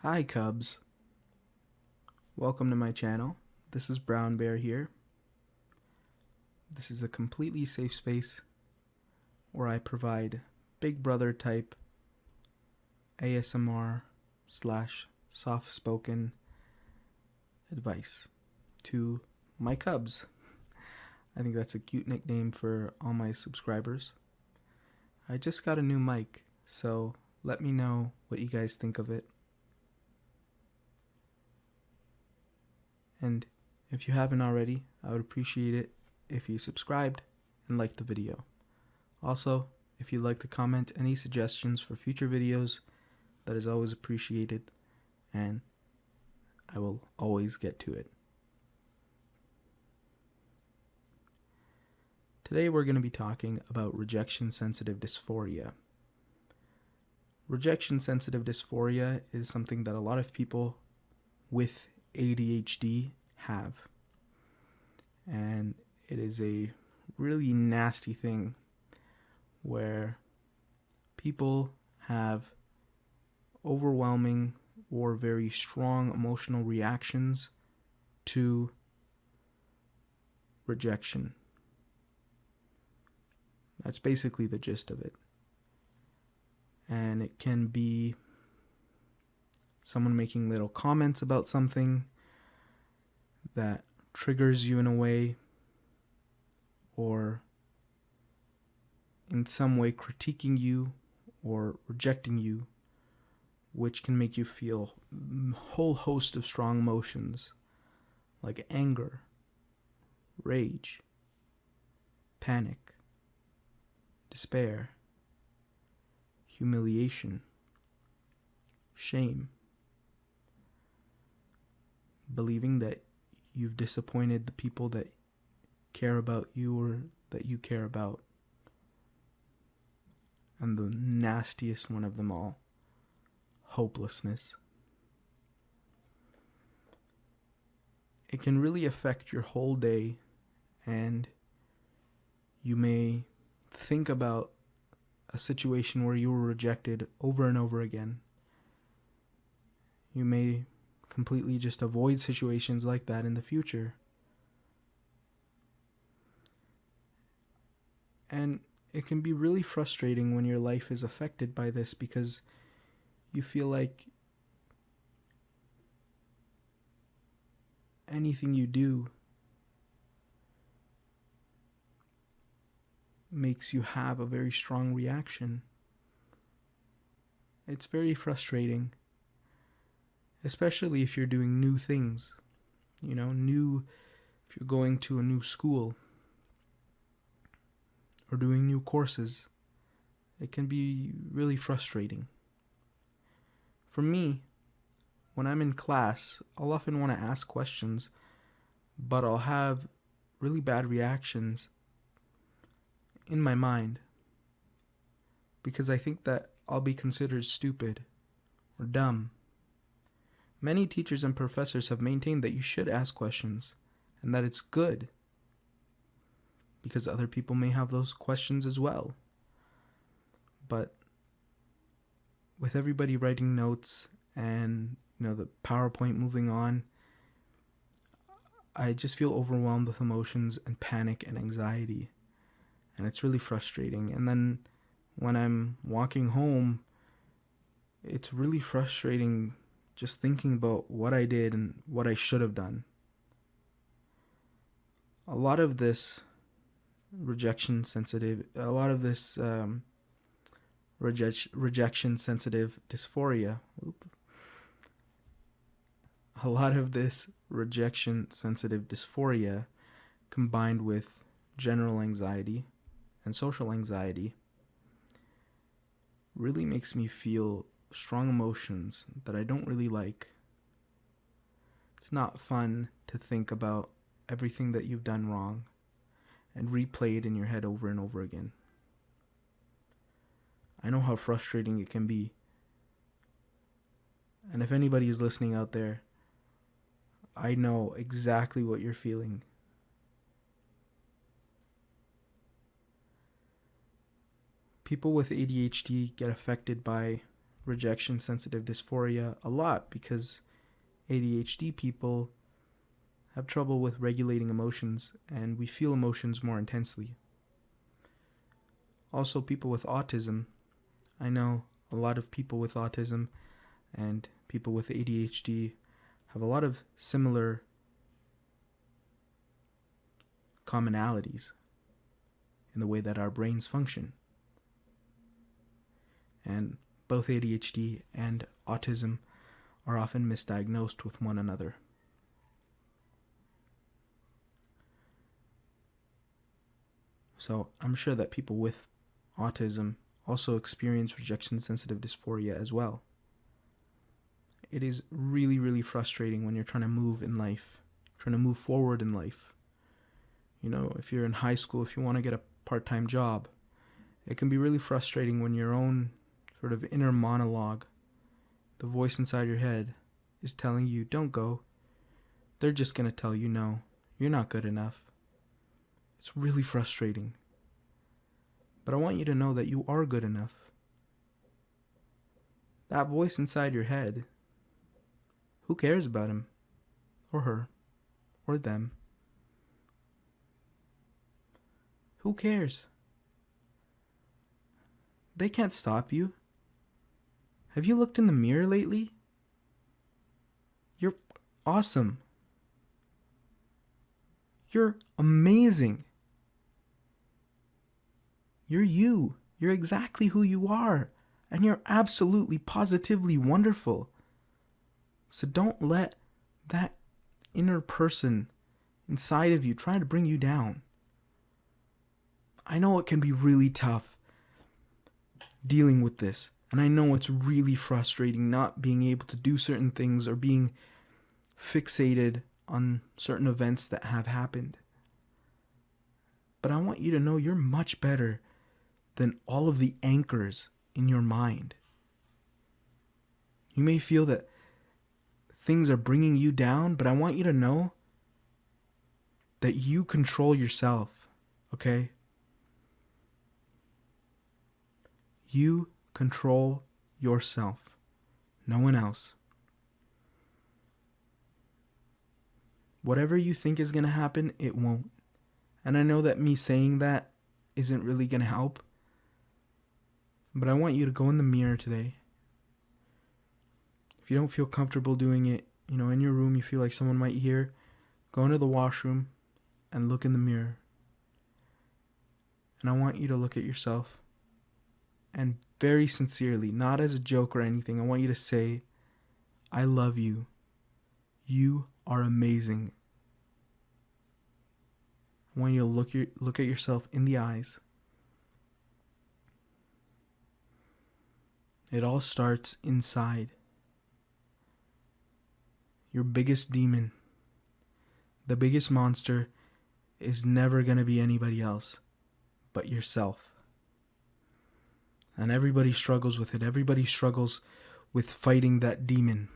Hi Cubs, welcome to my channel. This is Brown Bear here. This is a completely safe space where I provide Big Brother type ASMR / soft spoken advice to my Cubs. I think that's a cute nickname for all my subscribers. I just got a new mic, so let me know what you guys think of it. And if you haven't already, I would appreciate it if you subscribed and liked the video. Also, if you'd like to comment any suggestions for future videos, that is always appreciated, and I will always get to it. Today we're going to be talking about rejection-sensitive dysphoria. Rejection-sensitive dysphoria is something that a lot of people with ADHD have. And it is a really nasty thing where people have overwhelming or very strong emotional reactions to rejection. That's basically the gist of it. And it can be someone making little comments about something that triggers you in a way, or in some way critiquing you or rejecting you, which can make you feel a whole host of strong emotions like anger, rage, panic, despair, humiliation, shame, believing that you've disappointed the people that care about you or that you care about, and the nastiest one of them all, hopelessness. It can really affect your whole day, and you may think about a situation where you were rejected over and over again. You may completely just avoid situations like that in the future. And it can be really frustrating when your life is affected by this, because you feel like anything you do makes you have a very strong reaction. It's very frustrating, especially if you're doing new things. If you're going to a new school or doing new courses, it can be really frustrating. For me, when I'm in class, I'll often want to ask questions, but I'll have really bad reactions in my mind because I think that I'll be considered stupid or dumb. Many teachers and professors have maintained that you should ask questions and that it's good, because other people may have those questions as well. But with everybody writing notes and the PowerPoint moving on, I just feel overwhelmed with emotions and panic and anxiety, and it's really frustrating. And then when I'm walking home, it's really frustrating just thinking about what I did and what I should have done. A lot of this rejection sensitive dysphoria. A lot of this rejection sensitive dysphoria combined with general anxiety and social anxiety really makes me feel strong emotions that I don't really like. It's not fun to think about everything that you've done wrong and replay it in your head over and over again. I know how frustrating it can be. And if anybody is listening out there, I know exactly what you're feeling. People with ADHD get affected by rejection sensitive dysphoria a lot because ADHD people have trouble with regulating emotions, and we feel emotions more intensely. Also, people with autism. I know a lot of people with autism and people with ADHD have a lot of similar commonalities in the way that our brains function. And both ADHD and autism are often misdiagnosed with one another. So I'm sure that people with autism also experience rejection-sensitive dysphoria as well. It is really, really frustrating when you're trying to move in life, trying to move forward in life. You know, if you're in high school, if you want to get a part-time job, it can be really frustrating when your own sort of inner monologue, the voice inside your head, is telling you, don't go. They're just going to tell you, no, you're not good enough. It's really frustrating. But I want you to know that you are good enough. That voice inside your head, who cares about him or her or them? Who cares? They can't stop you. Have you looked in the mirror lately? You're awesome. You're amazing. You're you. You're exactly who you are. And you're absolutely, positively wonderful. So don't let that inner person inside of you try to bring you down. I know it can be really tough dealing with this. And I know it's really frustrating not being able to do certain things or being fixated on certain events that have happened. But I want you to know you're much better than all of the anchors in your mind. You may feel that things are bringing you down, but I want you to know that you control yourself, okay? You control yourself, no one else. Whatever you think is going to happen, it won't. And I know that me saying that isn't really going to help, but I want you to go in the mirror today. If you don't feel comfortable doing it, you know, in your room, you feel like someone might hear, go into the washroom and look in the mirror. And I want you to look at yourself and very sincerely, not as a joke or anything, I want you to say, I love you. You are amazing. I want you to look at yourself in the eyes. It all starts inside. Your biggest demon, the biggest monster, is never going to be anybody else but yourself. And everybody struggles with it. Everybody struggles with fighting that demon.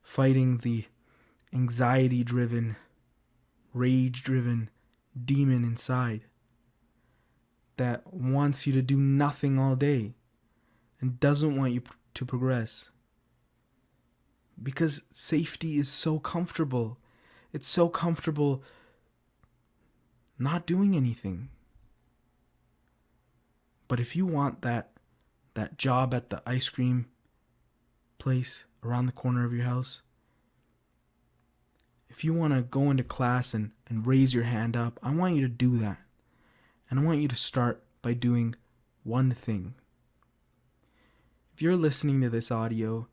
Fighting the anxiety-driven, rage-driven demon inside that wants you to do nothing all day and doesn't want you to progress. Because safety is so comfortable. It's so comfortable not doing anything. But if you want that job at the ice cream place around the corner of your house, if you want to go into class and raise your hand up, I want you to do that. And I want you to start by doing one thing. If you're listening to this audio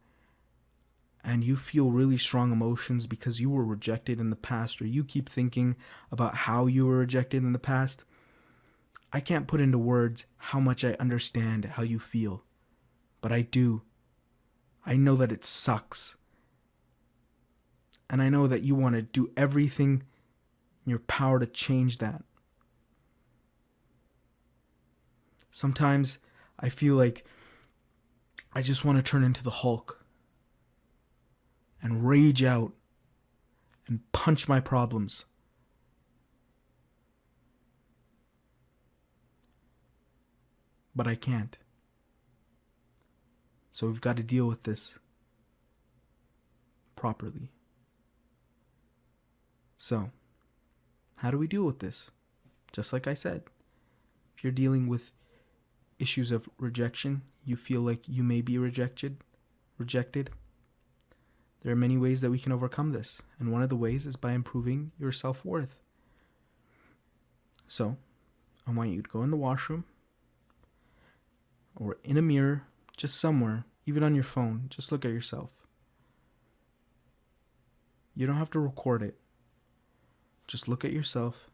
and you feel really strong emotions because you were rejected in the past, or you keep thinking about how you were rejected in the past, I can't put into words how much I understand how you feel, but I do. I know that it sucks. And I know that you want to do everything in your power to change that. Sometimes I feel like I just want to turn into the Hulk and rage out and punch my problems. But I can't. So we've got to deal with this properly. So, how do we deal with this? Just like I said, if you're dealing with issues of rejection, you feel like you may be rejected, there are many ways that we can overcome this. And one of the ways is by improving your self-worth. So, I want you to go in the washroom or in a mirror, just somewhere, even on your phone. Just look at yourself. You don't have to record it. Just look at yourself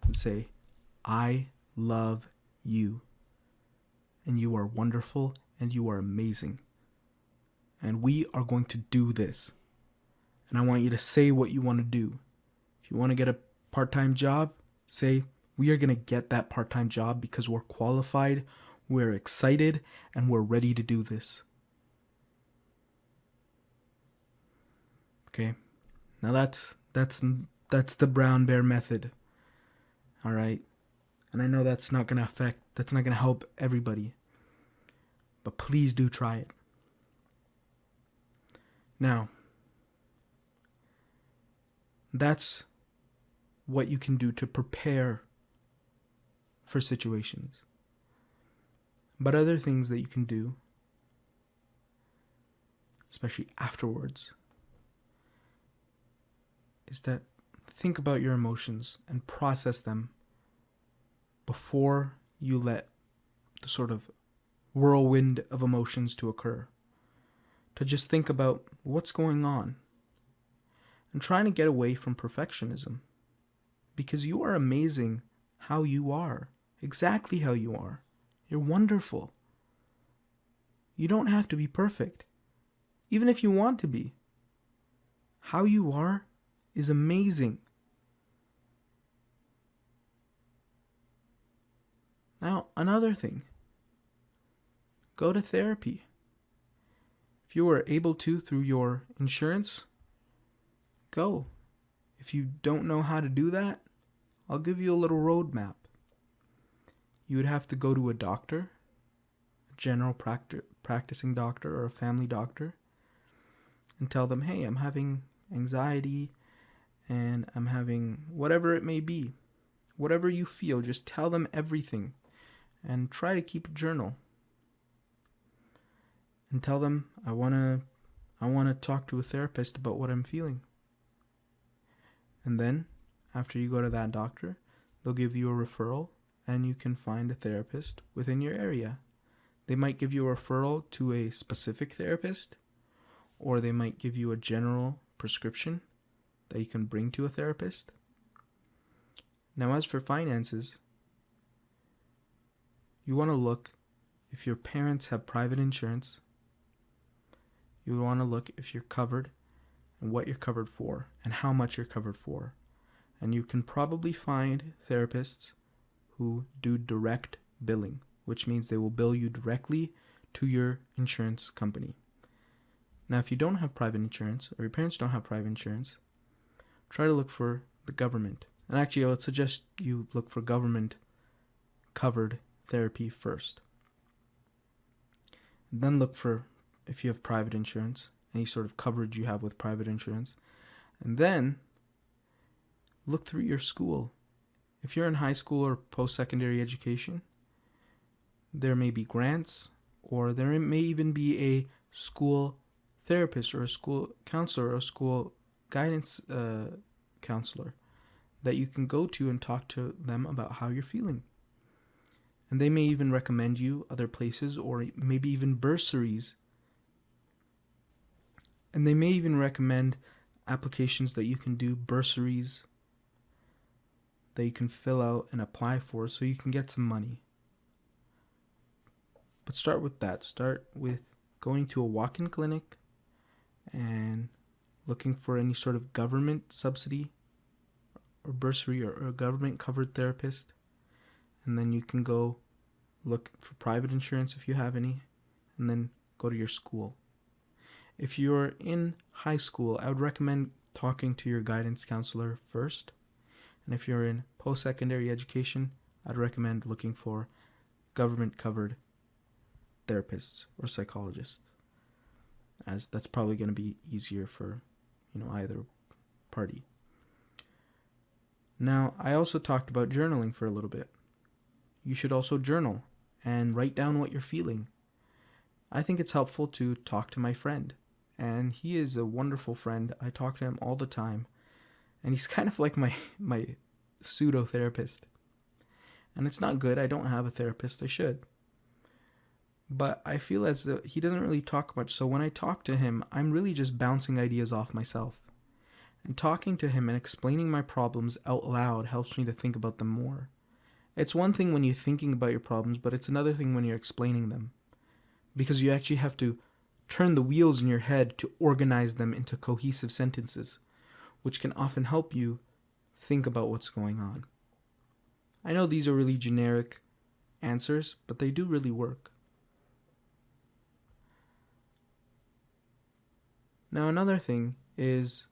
and say, I love you. And you are wonderful and you are amazing. And we are going to do this. And I want you to say what you want to do. If you want to get a part-time job, say, we are going to get that part-time job because we're qualified, we're excited, and we're ready to do this. Okay? Now that's the brown bear method. All right? And I know that's not going to help everybody. But please do try it. Now, that's what you can do to prepare for situations. But other things that you can do, especially afterwards, is that think about your emotions and process them before you let the sort of whirlwind of emotions to occur. To just think about what's going on and trying to get away from perfectionism, because you are amazing how you are, exactly how you are. You're wonderful. You don't have to be perfect, even if you want to be. How you are is amazing. Now, another thing, go to therapy. If you are able to through your insurance, go. If you don't know how to do that, I'll give you a little roadmap. You would have to go to a doctor, a general practicing doctor or a family doctor, and tell them, hey, I'm having anxiety and I'm having whatever it may be. Whatever you feel, just tell them everything and try to keep a journal. And tell them, I want to talk to a therapist about what I'm feeling. And then, after you go to that doctor, they'll give you a referral and you can find a therapist within your area. They might give you a referral to a specific therapist, or they might give you a general prescription that you can bring to a therapist. Now, as for finances, you want to look if your parents have private insurance. You want to look if you're covered and what you're covered for and how much you're covered for. And you can probably find therapists who do direct billing, which means they will bill you directly to your insurance company. Now, if you don't have private insurance or your parents don't have private insurance, try to look for the government. And actually, I would suggest you look for government covered therapy first. And then look for if you have private insurance, any sort of coverage you have with private insurance. And then look through your school. If you're in high school or post-secondary education, there may be grants, or there may even be a school therapist or a school counselor or a school guidance counselor that you can go to and talk to them about how you're feeling. And they may even recommend you other places or maybe even bursaries. And they may even recommend applications that you can do, bursaries that you can fill out and apply for so you can get some money. But start with that. Start with going to a walk-in clinic and looking for any sort of government subsidy or bursary or a government covered therapist. And then you can go look for private insurance if you have any, and then go to your school. If you're in high school, I would recommend talking to your guidance counselor first. And if you're in post-secondary education, I'd recommend looking for government-covered therapists or psychologists, as that's probably going to be easier for, either party. Now, I also talked about journaling for a little bit. You should also journal and write down what you're feeling. I think it's helpful to talk to my friend, and he is a wonderful friend. I talk to him all the time, and he's kind of like my pseudo-therapist. And it's not good. I don't have a therapist. I should. But I feel as though he doesn't really talk much, so when I talk to him, I'm really just bouncing ideas off myself. And talking to him and explaining my problems out loud helps me to think about them more. It's one thing when you're thinking about your problems, but it's another thing when you're explaining them. Because you actually have to turn the wheels in your head to organize them into cohesive sentences, which can often help you think about what's going on. I know these are really generic answers, but they do really work. Now, another thing is,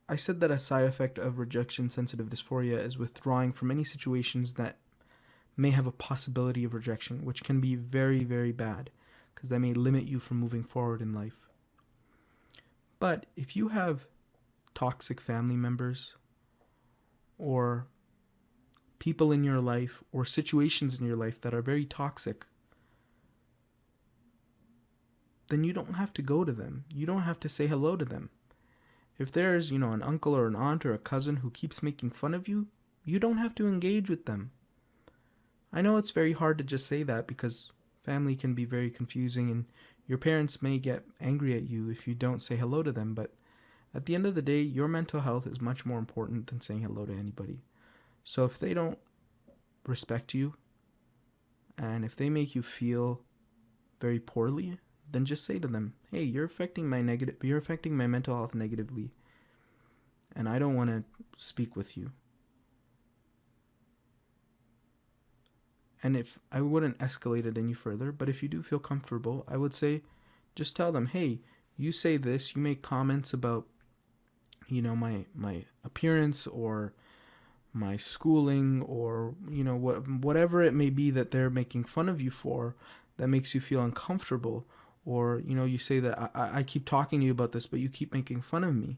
I said that a side effect of rejection-sensitive dysphoria is withdrawing from any situations that may have a possibility of rejection, which can be very, very bad, because that may limit you from moving forward in life. But if you have toxic family members, or people in your life, or situations in your life that are very toxic, then you don't have to go to them. You don't have to say hello to them. If there's, an uncle or an aunt or a cousin who keeps making fun of you, you don't have to engage with them. I know it's very hard to just say that because family can be very confusing and your parents may get angry at you if you don't say hello to them, but at the end of the day, your mental health is much more important than saying hello to anybody. So if they don't respect you and if they make you feel very poorly, then just say to them, hey, you're affecting my mental health negatively, and I don't want to speak with you. And if I wouldn't escalate it any further, but if you do feel comfortable, I would say, just tell them, hey, you say this, you make comments about, my appearance or my schooling or, whatever it may be that they're making fun of you for that makes you feel uncomfortable. Or, you say that I keep talking to you about this, but you keep making fun of me.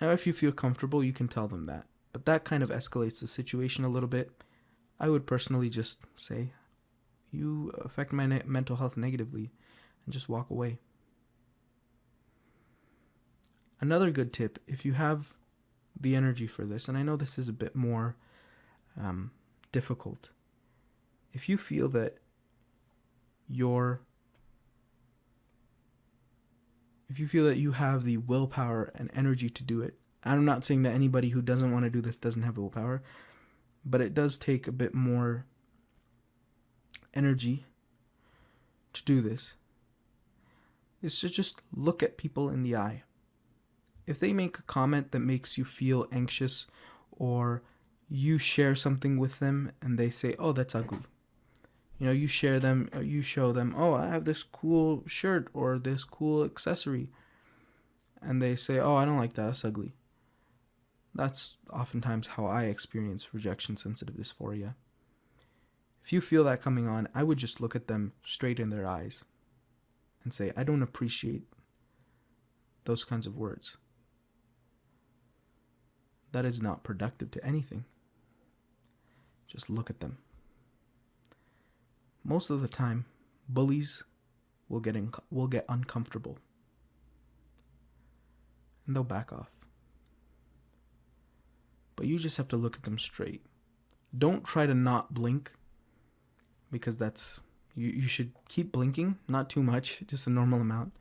Now, if you feel comfortable, you can tell them that. But that kind of escalates the situation a little bit. I would personally just say, you affect my mental health negatively, and just walk away. Another good tip, if you have the energy for this, and I know this is a bit more difficult, if you feel that you have the willpower and energy to do it. I'm not saying that anybody who doesn't want to do this doesn't have willpower, but it does take a bit more energy to do this. Is to just look at people in the eye. If they make a comment that makes you feel anxious, or you share something with them and they say, oh, that's ugly. You show them, oh, I have this cool shirt or this cool accessory. And they say, oh, I don't like that, that's ugly. That's oftentimes how I experience rejection-sensitive dysphoria. If you feel that coming on, I would just look at them straight in their eyes and say, I don't appreciate those kinds of words. That is not productive to anything. Just look at them. Most of the time, bullies will get uncomfortable. And they'll back off. But you just have to look at them straight. Don't try to not blink, because you should keep blinking, not too much, just a normal amount.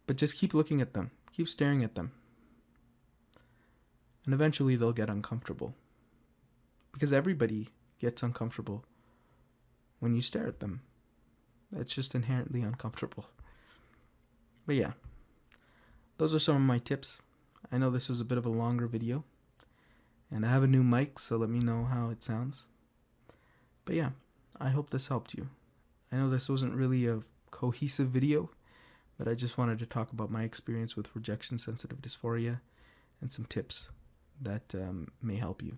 But just keep looking at them. Keep staring at them. And eventually they'll get uncomfortable. Because everybody gets uncomfortable when you stare at them. It's just inherently uncomfortable. But yeah, those are some of my tips. I know this was a bit of a longer video, and I have a new mic, so let me know how it sounds. But yeah, I hope this helped you. I know this wasn't really a cohesive video, but I just wanted to talk about my experience with rejection-sensitive dysphoria and some tips that may help you.